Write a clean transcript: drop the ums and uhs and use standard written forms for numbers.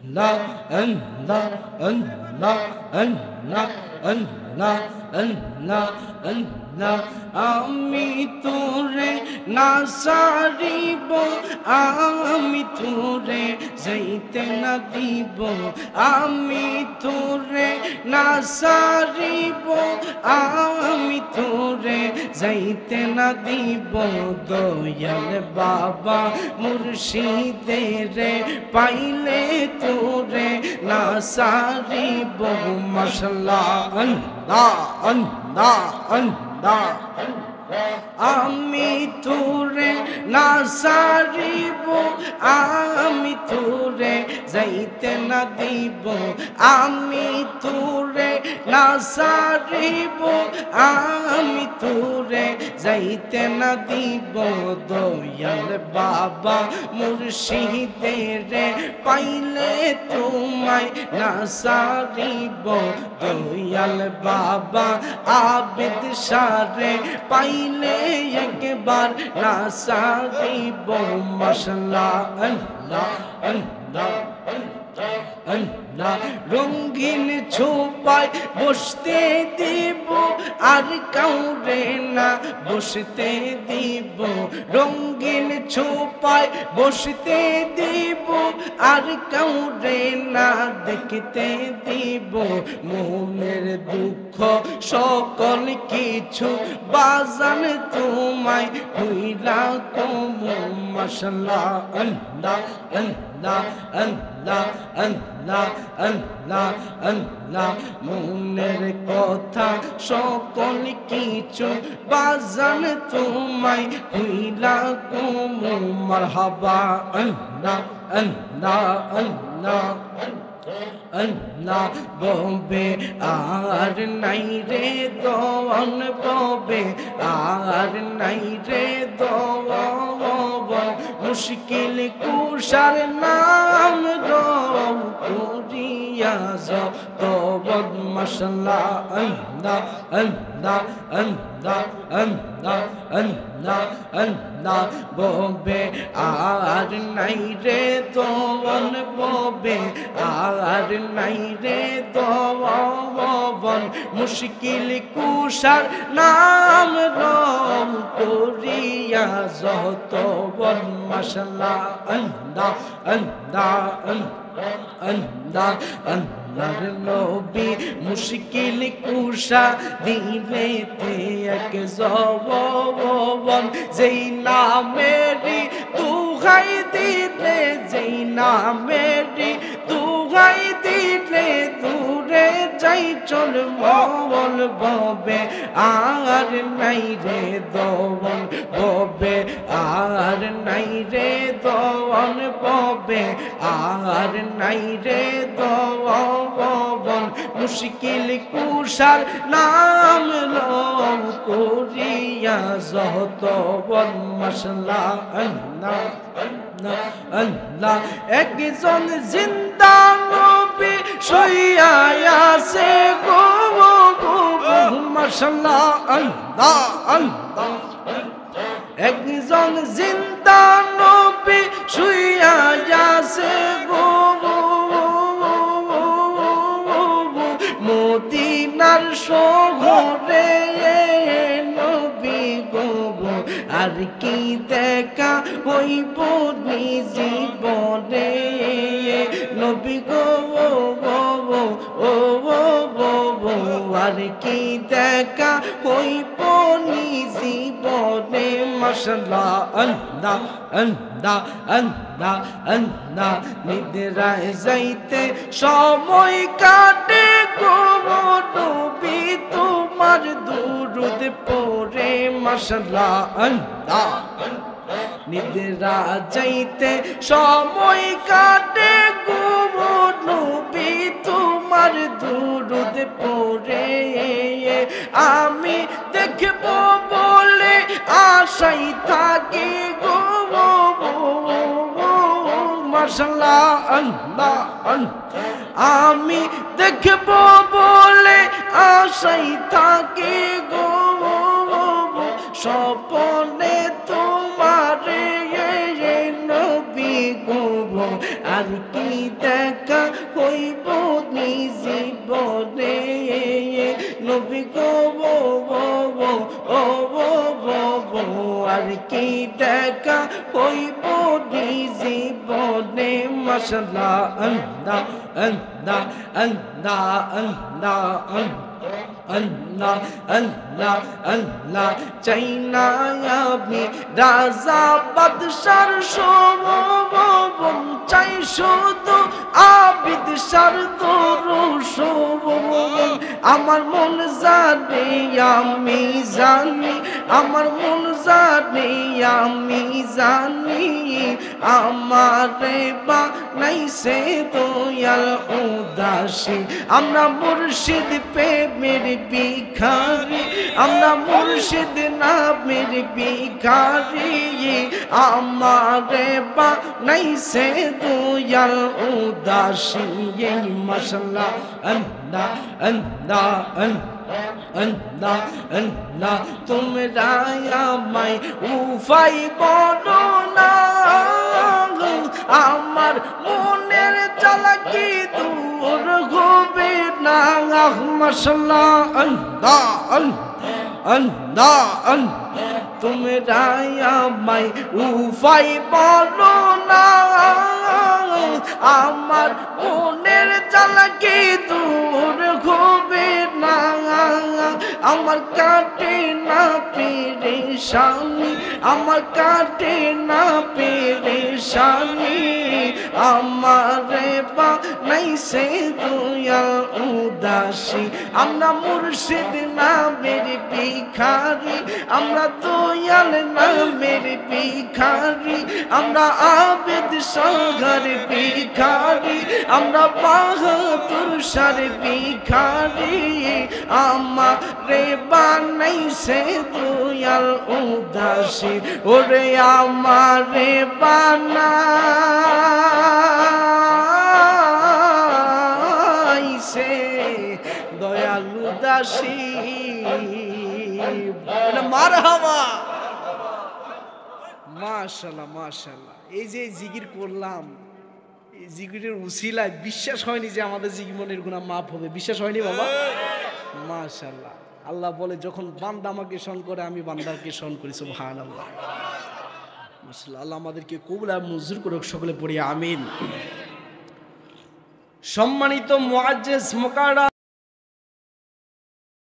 লা আল্লাহ আল্লাহ আল্লাহ আল্লাহ আল্লাহ আল্লাহ আমি তোরে না সারিব আমি তোরে যাইতে না দিব আমি তোরে না সারিব আমি তোরে যাইতে না দিব দয়াল বাবা মুর্শিদের পাইলে তোরে না সারিব মাশাআল্লাহ আল্লাহ আল্লাহ আল্লাহ আমি তোরে না সারিব আমি তোরে যাইতে না দিব আমি তোরে না সারিব আমি তোরে যাইতে না দিব দয়াল বাবা মুর্শিদের পাইলে তোমায় না সারিব দয়াল বাবা আবিদ সারে পাইলে একবার না সারিব মাশাআল্লাহ আল্লাহ আল্লাহ আল্লাহ রঙিন ছোপায় বসতে দিব আর কাউরে না বসতে দিব রঙিন ছোপায় বসতে দিব আর কাউরে না দেখতে দিব মনের দুঃখ সকল কিছু বাজান তোমায় হইলা কম মাশাআল্লাহ আল্লাহ আল্লাহ আল্লাহ আল্লাহ আল্লাহ আল্লাহ মনের কথা সকল কিছু বাজান তোমায় হইলা কম মারহাবা আল্লাহ আল্লাহ আল্লাহ আল্লাহ ববে আর নাই রে দন ববে আর নাই রে দন মুশকিল কুশার নাম রব করিয়া যত মাশাআল্লাহ আল্লাহ আল্লাহ আল্লাহ আল্লাহ আল্লাহ আল্লাহ ববে আর নাই রে দন ববে আর নাই রে দন মুশকিল কুশার নাম রব করিয়া যত মাশাআল্লাহ আল্লাহ আল্লাহ আল্লাহ আল্লাহর নবী মুশকিল কুশা দিলেতে এক জবান যেই নামেরই দুহাই দিলে যেই নামেরই দুহাই দিলে দূরে যাই চল মল ববে আর নাই রে দন ববে আর নাই রে দন ববে আর নাই রে দন মুশকিল কুশার নাম লও করিয়া যত মাশাআল্লাহ আল্লাহ আল্লাহ একজন জিন্দা নবী শুইয়া আছে গো মাশাআল্লাহ আল্লাহ আল্লাহ একজন জিন্দা নবী শুইয়া আছে গো মদিনার শহরে নবী গো আর কি দেখা হইব জীবনে নবী গো আর কি দেখা হইব জীবনে মাশাআল্লাহ আল্লাহ আল্লাহ আল্লাহ আল্লাহ নিদ্রায় যাইতে সময় কাটে গো নবী তোমার দুরুদ পড়ে মাশাআল্লাহ আল্লাহ নিদ্রা যাইতে সময় কাটে গো নবী তোমার দুরুদ পড়ে আমি দেখব বলে আশাই থাকি গো মাশাআল্লাহ আল্লাহ আমি দেখব বলে আশাই থাকি গো স্বপ্নে তোমারে নবী গো আর কি দেখা হইব জীবনে নবী গো আর কি দেখা হইব জীবনে মাশাআল্লাহ আল্লাহ আল্লাহ আল্লাহ আল্লাহ আল্লাহ আল্লাহ আল্লাহ চাই না আমি রাজা বাদশার শোভন চাই শুধু আবিদ শোভন আমার মন জানে আমি জানি আমার মন জানে আমি জানি আমারে বানাইছে দয়াল উদাসী আমরা মুর্শিদ প্রেমের ভিখারি আমরা মুর্শিদ নামের ভিখারি আমারে বানাইছে দয়াল উদাসী মাশাআল্লাহ আল্লাহ আল্লাহ আল্লাহ আল্লাহ তোমরা আমায় উফাই বলো না আমার মনের চালাকি দূর হবে না মাশাআল্লাহ আল্লাহ আল্লাহ আল্লাহ তোমরা আমায় উফাই বলো না আমার মনের চালাকি দূর হবে না আমার কাটে না পেরেশানি আমার কাটে না পেরেশানি আমারে বানাইছে দয়াল উদাসী আমরা মুর্শিদ নামের ভিখারি আমরা দয়াল নামের ভিখারি আমরা আবেদ সাগর ভিখারি আমরা বাহাদুর শার ভিখারি আমারে বানাইছে দয়াল উদাসী ওরে আমারে বানাইছে দয়াল উদাসী মারহাবা মাশাআল্লাহ মাশাআল্লাহ এই যে জিকির করলাম এই জিকিরের উসিলায় বিশ্বাস হয়নি যে আমাদের জীবনের গুনাহ মাফ হবে বিশ্বাস হয়নি বাবা মাশাআল্লাহ আল্লাহ বলে যখন বান্দা আমাকে শোন করে আমি বান্দাকে শোন করি সুবহানাল্লাহ মাশাআল্লাহ আল্লাহ আমাদেরকে কবুল আর মঞ্জুর করুক সকলে পড়ি আমিন সম্মানিত মুআজ্জিজ মুকাররম